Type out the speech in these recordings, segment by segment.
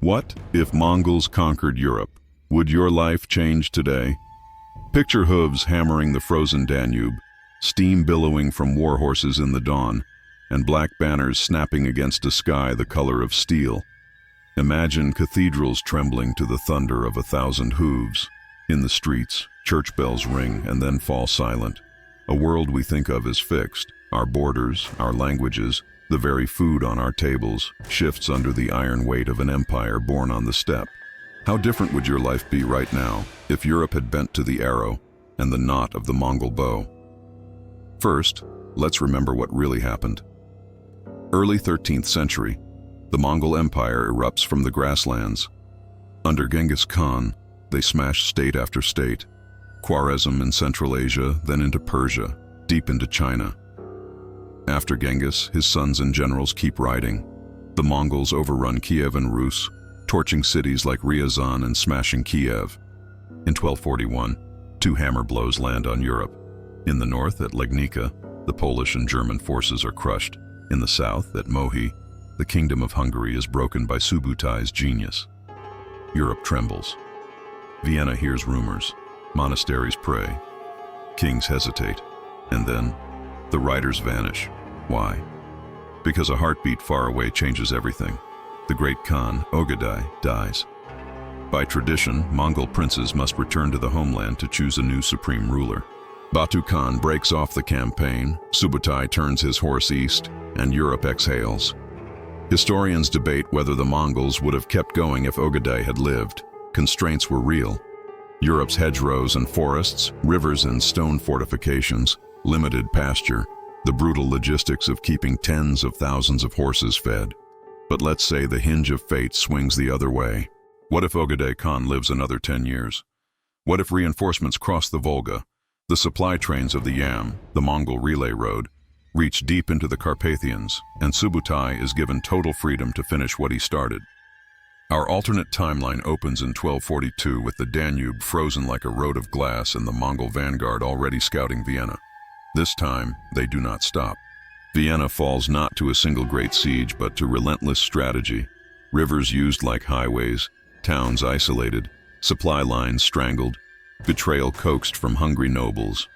What if Mongols conquered Europe? Would your life change today? Picture hooves hammering the frozen Danube, steam billowing from war horses in the dawn, and black banners snapping against a sky the color of steel. Imagine cathedrals trembling to the thunder of 1,000 hooves. In the streets, church bells ring and then fall silent. A world we think of as fixed, our borders, our languages, the very food on our tables, shifts under the iron weight of an empire born on the steppe. How different would your life be right now if Europe had bent to the arrow and the knot of the Mongol bow? First, let's remember what really happened. Early 13th century, the Mongol Empire erupts from the grasslands. Under Genghis Khan, they smash state after state, Khwarezm in Central Asia, then into Persia, deep into China. After Genghis, his sons and generals keep riding. The Mongols overrun Kiev and Rus, torching cities like Ryazan and smashing Kiev. In 1241, 2 hammer blows land on Europe. In the north, at Legnica, the Polish and German forces are crushed. In the south, at Mohi, the kingdom of Hungary is broken by Subutai's genius. Europe trembles. Vienna hears rumors. Monasteries pray. Kings hesitate. And then, the riders vanish. Why? Because a heartbeat far away changes everything. The great Khan, Ögedei, dies. By tradition, Mongol princes must return to the homeland to choose a new supreme ruler. Batu Khan breaks off the campaign, Subutai turns his horse east, and Europe exhales. Historians debate whether the Mongols would have kept going if Ögedei had lived. Constraints were real. Europe's hedgerows and forests, rivers and stone fortifications, limited pasture, the brutal logistics of keeping tens of thousands of horses fed. But let's say the hinge of fate swings the other way. What if Ögedei Khan lives another 10 years? What if reinforcements cross the Volga? The supply trains of the Yam, the Mongol relay road, reach deep into the Carpathians, and Subutai is given total freedom to finish what he started. Our alternate timeline opens in 1242 with the Danube frozen like a road of glass and the Mongol vanguard already scouting Vienna. This time, they do not stop. Vienna falls not to a single great siege, but to relentless strategy. Rivers used like highways, towns isolated, supply lines strangled, betrayal coaxed from hungry nobles.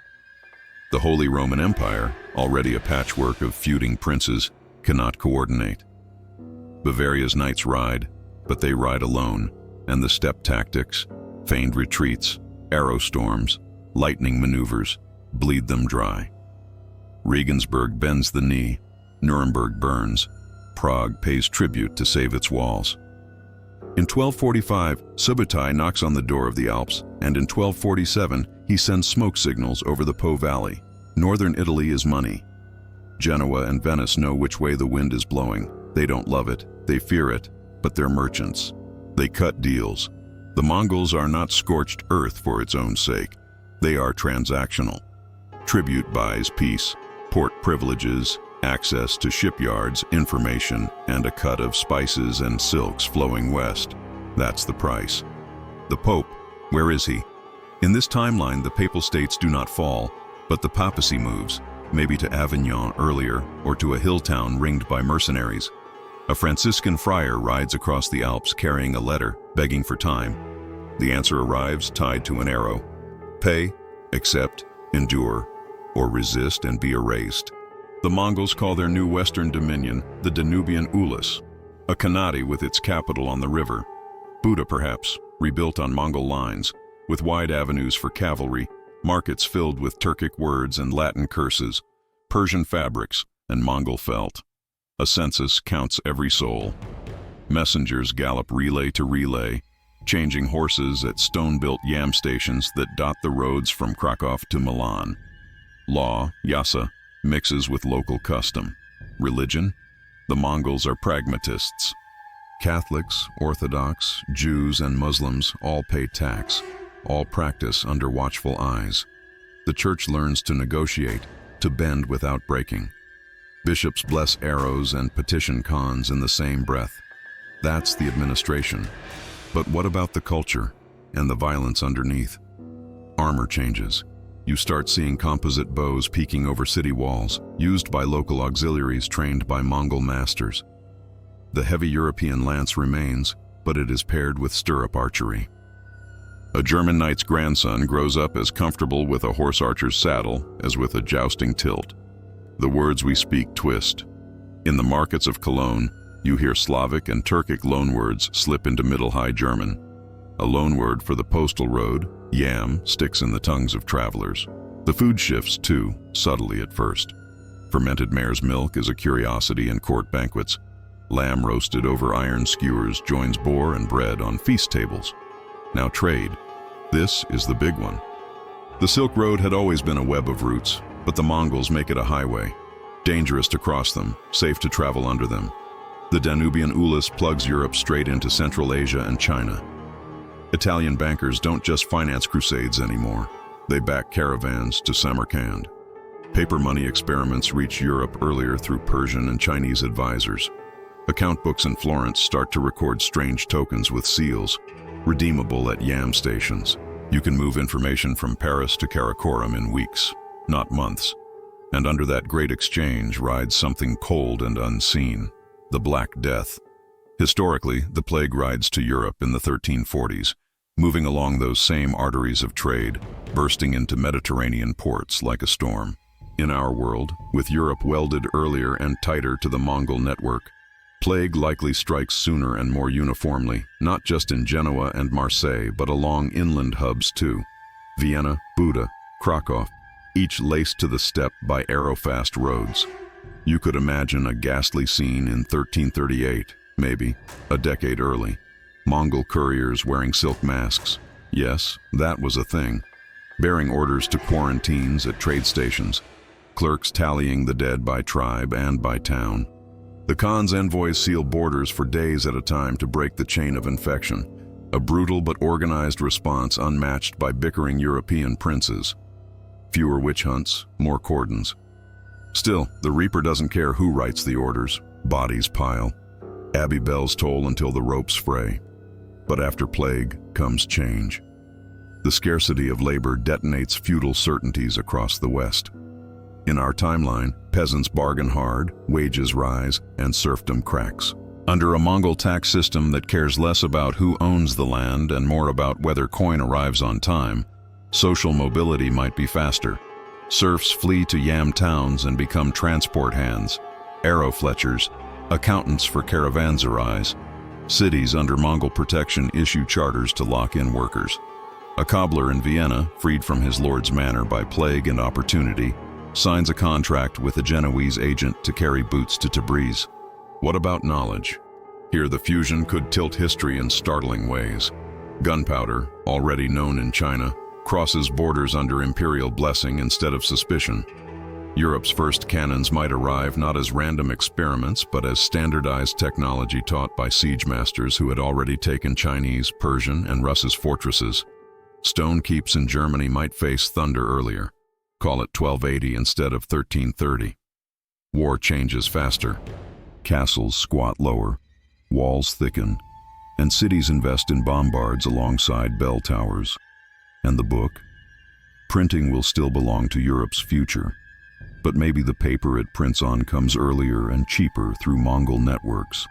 The Holy Roman Empire, already a patchwork of feuding princes, cannot coordinate. Bavaria's knights ride, but they ride alone, and the steppe tactics, feigned retreats, arrow storms, lightning maneuvers, bleed them dry. Regensburg bends the knee, Nuremberg burns, Prague pays tribute to save its walls. In 1245, Subutai knocks on the door of the Alps, and in 1247, he sends smoke signals over the Po Valley. Northern Italy is money. Genoa and Venice know which way the wind is blowing. They don't love it, they fear it, but they're merchants. They cut deals. The Mongols are not scorched earth for its own sake. They are transactional. Tribute buys peace, port privileges, access to shipyards, information, and a cut of spices and silks flowing west. That's the price. The Pope, where is he? In this timeline, the Papal States do not fall, but the papacy moves, maybe to Avignon earlier, or to a hill town ringed by mercenaries. A Franciscan friar rides across the Alps carrying a letter, begging for time. The answer arrives tied to an arrow. Pay, accept, endure, or resist and be erased. The Mongols call their new western dominion the Danubian Ulus, a khanate with its capital on the river. Buda perhaps, rebuilt on Mongol lines, with wide avenues for cavalry, markets filled with Turkic words and Latin curses, Persian fabrics, and Mongol felt. A census counts every soul. Messengers gallop relay to relay, changing horses at stone-built yam stations that dot the roads from Krakow to Milan. Law, yasa, mixes with local custom. Religion? The Mongols are pragmatists. Catholics, Orthodox, Jews, and Muslims all pay tax, all practice under watchful eyes. The church learns to negotiate, to bend without breaking. Bishops bless arrows and petition khans in the same breath. That's the administration. But what about the culture and the violence underneath? Armor changes. You start seeing composite bows peeking over city walls, used by local auxiliaries trained by Mongol masters. The heavy European lance remains, but it is paired with stirrup archery. A German knight's grandson grows up as comfortable with a horse archer's saddle as with a jousting tilt. The words we speak twist. In the markets of Cologne, you hear Slavic and Turkic loanwords slip into Middle High German. A loanword for the postal road, yam, sticks in the tongues of travelers. The food shifts too, subtly at first. Fermented mare's milk is a curiosity in court banquets. Lamb roasted over iron skewers joins boar and bread on feast tables. Now trade. This is the big one. The Silk Road had always been a web of routes, but the Mongols make it a highway. Dangerous to cross them, safe to travel under them. The Danubian Ulus plugs Europe straight into Central Asia and China. Italian bankers don't just finance crusades anymore. They back caravans to Samarkand. Paper money experiments reach Europe earlier through Persian and Chinese advisors. Account books in Florence start to record strange tokens with seals, redeemable at yam stations. You can move information from Paris to Karakoram in weeks, not months. And under that great exchange rides something cold and unseen, the Black Death. Historically, the plague rides to Europe in the 1340s, moving along those same arteries of trade, bursting into Mediterranean ports like a storm. In our world, with Europe welded earlier and tighter to the Mongol network, plague likely strikes sooner and more uniformly, not just in Genoa and Marseille, but along inland hubs too. Vienna, Buda, Krakow, each laced to the steppe by arrow-fast roads. You could imagine a ghastly scene in 1338, maybe, a decade early. Mongol couriers wearing silk masks. Yes, that was a thing. Bearing orders to quarantines at trade stations. Clerks tallying the dead by tribe and by town. The Khan's envoys seal borders for days at a time to break the chain of infection. A brutal but organized response unmatched by bickering European princes. Fewer witch hunts, more cordons. Still, the Reaper doesn't care who writes the orders. Bodies pile. Abbey bells toll until the ropes fray. But after plague comes change. The scarcity of labor detonates feudal certainties across the West. In our timeline, peasants bargain hard, wages rise, and serfdom cracks. Under a Mongol tax system that cares less about who owns the land and more about whether coin arrives on time, social mobility might be faster. Serfs flee to yam towns and become transport hands, arrow fletchers, accountants for caravanserais. Cities under Mongol protection issue charters to lock in workers. A cobbler in Vienna, freed from his lord's manor by plague and opportunity, signs a contract with a Genoese agent to carry boots to Tabriz. What about knowledge? Here the fusion could tilt history in startling ways. Gunpowder, already known in China, crosses borders under imperial blessing instead of suspicion. Europe's first cannons might arrive not as random experiments, but as standardized technology taught by siege masters who had already taken Chinese, Persian, and Russ's fortresses. Stone keeps in Germany might face thunder earlier. Call it 1280 instead of 1330. War changes faster. Castles squat lower, walls thicken, and cities invest in bombards alongside bell towers. And the book? Printing will still belong to Europe's future. But maybe the paper it prints on comes earlier and cheaper through Mongol networks.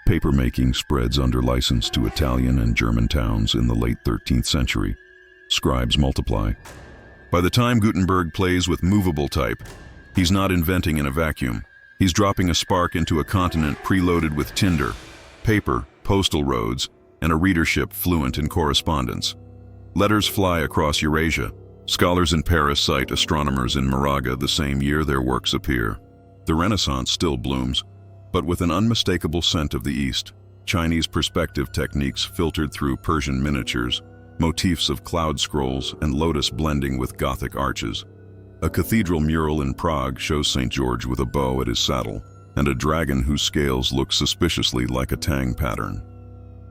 Papermaking spreads under license to Italian and German towns in the late 13th century. Scribes multiply. By the time Gutenberg plays with movable type, he's not inventing in a vacuum. He's dropping a spark into a continent preloaded with tinder, paper, postal roads, and a readership fluent in correspondence. Letters fly across Eurasia. Scholars in Paris cite astronomers in Moraga the same year their works appear. The Renaissance still blooms, but with an unmistakable scent of the East. Chinese perspective techniques filtered through Persian miniatures, motifs of cloud scrolls and lotus blending with Gothic arches. A cathedral mural in Prague shows St. George with a bow at his saddle, and a dragon whose scales look suspiciously like a Tang pattern.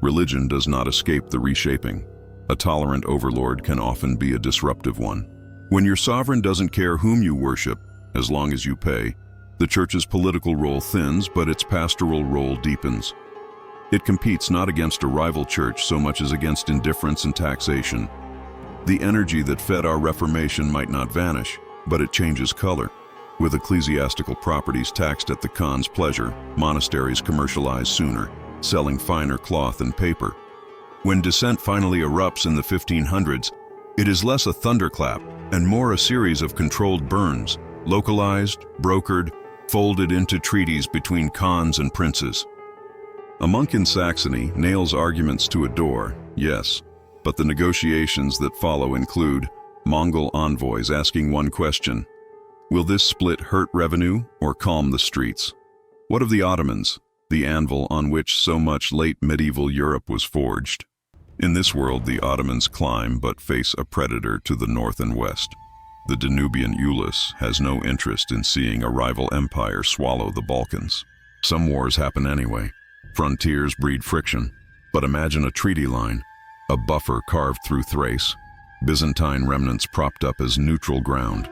Religion does not escape the reshaping. A tolerant overlord can often be a disruptive one. When your sovereign doesn't care whom you worship, as long as you pay, the church's political role thins, but its pastoral role deepens. It competes not against a rival church so much as against indifference and taxation. The energy that fed our Reformation might not vanish, but it changes color. With ecclesiastical properties taxed at the Khan's pleasure, monasteries commercialized sooner, selling finer cloth and paper. When dissent finally erupts in the 1500s, it is less a thunderclap and more a series of controlled burns, localized, brokered, folded into treaties between khans and princes. A monk in Saxony nails arguments to a door, yes, but the negotiations that follow include Mongol envoys asking one question: will this split hurt revenue or calm the streets? What of the Ottomans, the anvil on which so much late medieval Europe was forged? In this world, the Ottomans climb but face a predator to the north and west. The Danubian Ulus has no interest in seeing a rival empire swallow the Balkans. Some wars happen anyway. Frontiers breed friction. But imagine a treaty line, a buffer carved through Thrace, Byzantine remnants propped up as neutral ground,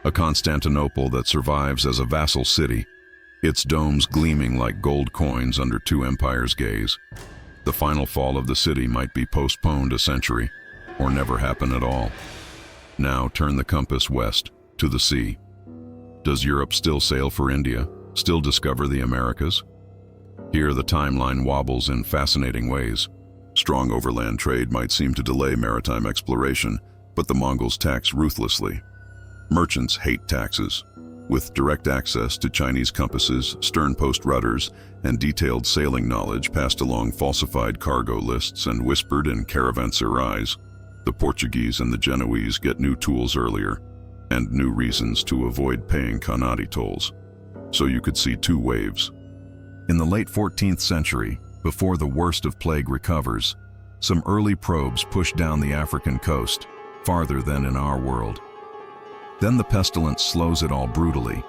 a Constantinople that survives as a vassal city, its domes gleaming like gold coins under two empires' gaze. The final fall of the city might be postponed a century, or never happen at all. Now turn the compass west, to the sea. Does Europe still sail for India, still discover the Americas? Here the timeline wobbles in fascinating ways. Strong overland trade might seem to delay maritime exploration, but the Mongols tax ruthlessly. Merchants hate taxes. With direct access to Chinese compasses, stern-post rudders, and detailed sailing knowledge passed along falsified cargo lists and whispered in caravanserais, the Portuguese and the Genoese get new tools earlier, and new reasons to avoid paying khanate tolls. So you could see two waves. In the late 14th century, before the worst of plague recovers, some early probes push down the African coast, farther than in our world. Then the pestilence slows it all brutally.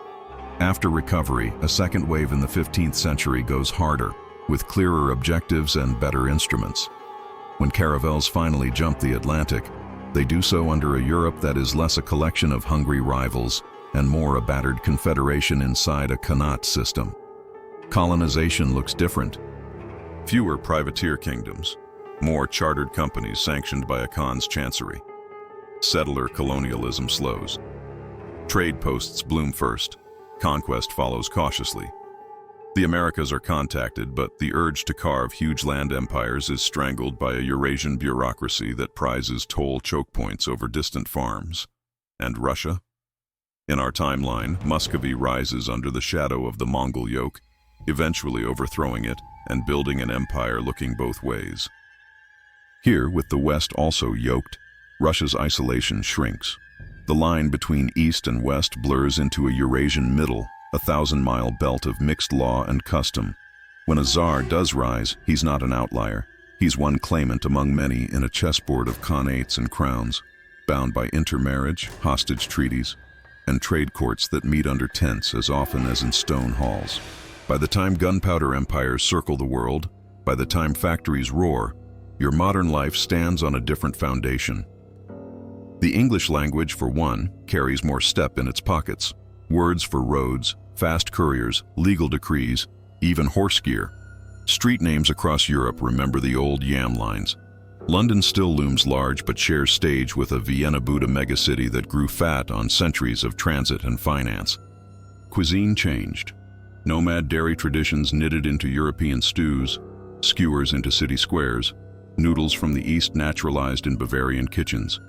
After recovery, a second wave in the 15th century goes harder, with clearer objectives and better instruments. When caravels finally jump the Atlantic, they do so under a Europe that is less a collection of hungry rivals and more a battered confederation inside a khanate system. Colonization looks different. Fewer privateer kingdoms, more chartered companies sanctioned by a Khan's chancery. Settler colonialism slows. Trade posts bloom first. Conquest follows cautiously. The Americas are contacted, but the urge to carve huge land empires is strangled by a Eurasian bureaucracy that prizes toll choke points over distant farms. And Russia? In our timeline, Muscovy rises under the shadow of the Mongol yoke, eventually overthrowing it and building an empire looking both ways. Here, with the West also yoked, Russia's isolation shrinks. The line between East and West blurs into a Eurasian middle, a 1,000-mile belt of mixed law and custom. When a czar does rise, he's not an outlier. He's one claimant among many in a chessboard of khanates and crowns, bound by intermarriage, hostage treaties, and trade courts that meet under tents as often as in stone halls. By the time gunpowder empires circle the world, by the time factories roar, your modern life stands on a different foundation. The English language, for one, carries more step in its pockets. Words for roads, fast couriers, legal decrees, even horse gear. Street names across Europe remember the old yam lines. London still looms large but shares stage with a Vienna Buddha megacity that grew fat on centuries of transit and finance. Cuisine changed. Nomad dairy traditions knitted into European stews, skewers into city squares, noodles from the East naturalized in Bavarian kitchens.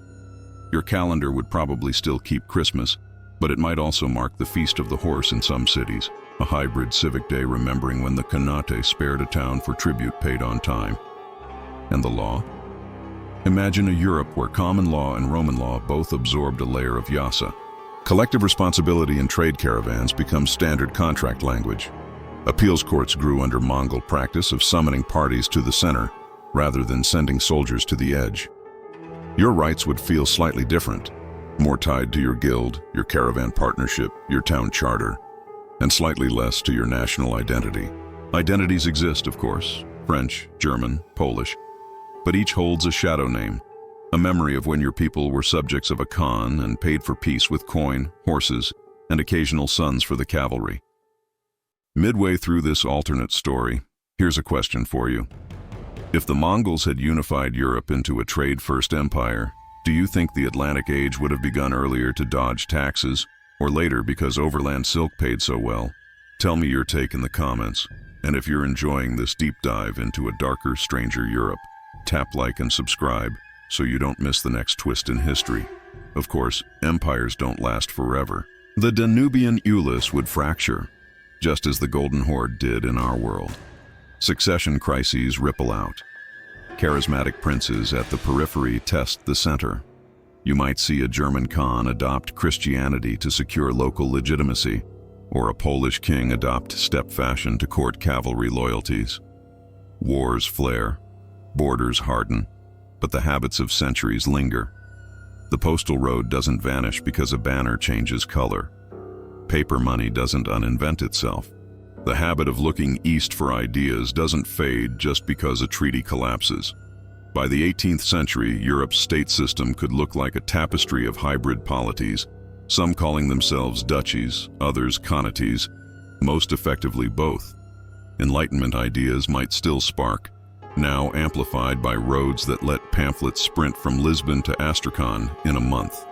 Your calendar would probably still keep Christmas, but it might also mark the Feast of the Horse in some cities, a hybrid civic day remembering when the khanate spared a town for tribute paid on time. And the law? Imagine a Europe where common law and Roman law both absorbed a layer of yasa. Collective responsibility in trade caravans becomes standard contract language. Appeals courts grew under Mongol practice of summoning parties to the center, rather than sending soldiers to the edge. Your rights would feel slightly different, more tied to your guild, your caravan partnership, your town charter, and slightly less to your national identity. Identities exist, of course, French, German, Polish, but each holds a shadow name, a memory of when your people were subjects of a Khan and paid for peace with coin, horses, and occasional sons for the cavalry. Midway through this alternate story, here's a question for you. If the Mongols had unified Europe into a trade-first empire, do you think the Atlantic Age would have begun earlier to dodge taxes, or later because overland silk paid so well? Tell me your take in the comments, and if you're enjoying this deep dive into a darker, stranger Europe, tap like and subscribe so you don't miss the next twist in history. Of course, empires don't last forever. The Danubian Ulus would fracture, just as the Golden Horde did in our world. Succession crises ripple out. Charismatic princes at the periphery test the center. You might see a German Khan adopt Christianity to secure local legitimacy, or a Polish king adopt steppe fashion to court cavalry loyalties. Wars flare, borders harden, but the habits of centuries linger. The postal road doesn't vanish because a banner changes color. Paper money doesn't uninvent itself. The habit of looking east for ideas doesn't fade just because a treaty collapses. By the 18th century, Europe's state system could look like a tapestry of hybrid polities, some calling themselves duchies, others khanates, most effectively both. Enlightenment ideas might still spark, now amplified by roads that let pamphlets sprint from Lisbon to Astrakhan in a month.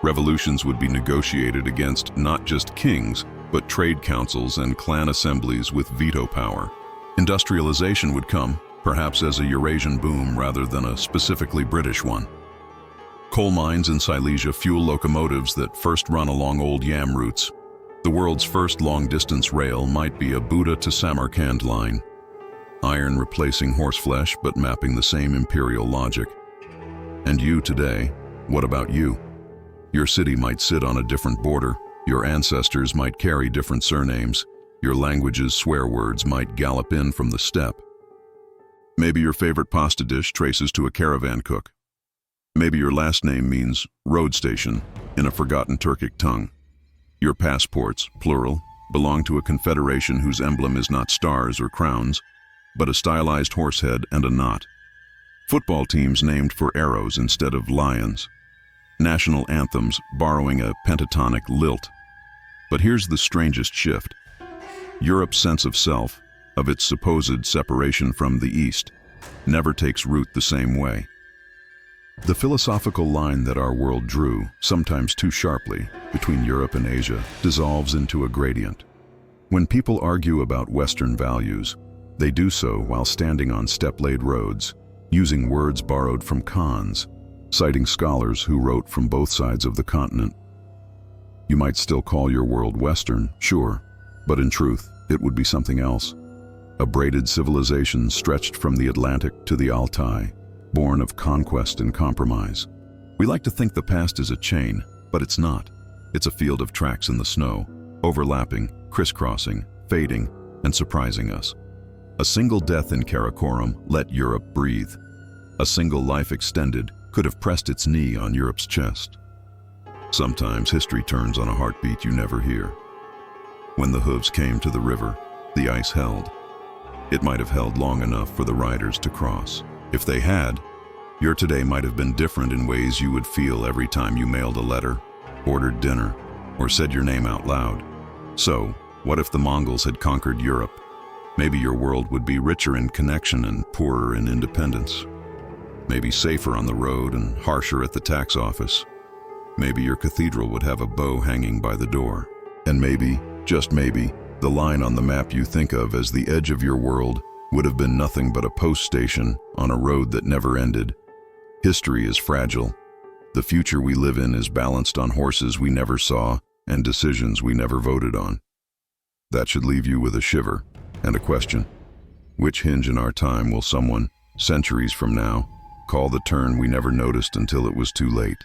Revolutions would be negotiated against not just kings, but trade councils and clan assemblies with veto power. Industrialization would come, perhaps as a Eurasian boom rather than a specifically British one. Coal mines in Silesia fuel locomotives that first run along old yam routes. The world's first long-distance rail might be a Buda to Samarkand line. Iron replacing horseflesh, but mapping the same imperial logic. And you today, what about you? Your city might sit on a different border, your ancestors might carry different surnames, your language's swear words might gallop in from the steppe. Maybe your favorite pasta dish traces to a caravan cook. Maybe your last name means road station in a forgotten Turkic tongue. Your passports, plural, belong to a confederation whose emblem is not stars or crowns, but a stylized horse head and a knot. Football teams named for arrows instead of lions. National anthems borrowing a pentatonic lilt. But here's the strangest shift. Europe's sense of self, of its supposed separation from the East, never takes root the same way. The philosophical line that our world drew, sometimes too sharply, between Europe and Asia, dissolves into a gradient. When people argue about Western values, they do so while standing on steppe-laid roads, using words borrowed from Khans, citing scholars who wrote from both sides of the continent. You might still call your world Western, sure, but in truth, it would be something else. A braided civilization stretched from the Atlantic to the Altai, born of conquest and compromise. We like to think the past is a chain, but it's not. It's a field of tracks in the snow, overlapping, crisscrossing, fading, and surprising us. A single death in Karakorum let Europe breathe. A single life extended could have pressed its knee on Europe's chest. Sometimes history turns on a heartbeat you never hear. When the hooves came to the river, the ice held. It might have held long enough for the riders to cross. If they had, your today might have been different in ways you would feel every time you mailed a letter, ordered dinner, or said your name out loud. So, what if the Mongols had conquered Europe? Maybe your world would be richer in connection and poorer in independence. Maybe safer on the road and harsher at the tax office. Maybe your cathedral would have a bow hanging by the door. And maybe, just maybe, the line on the map you think of as the edge of your world would have been nothing but a post station on a road that never ended. History is fragile. The future we live in is balanced on horses we never saw and decisions we never voted on. That should leave you with a shiver and a question. Which hinge in our time will someone, centuries from now, call the turn we never noticed until it was too late?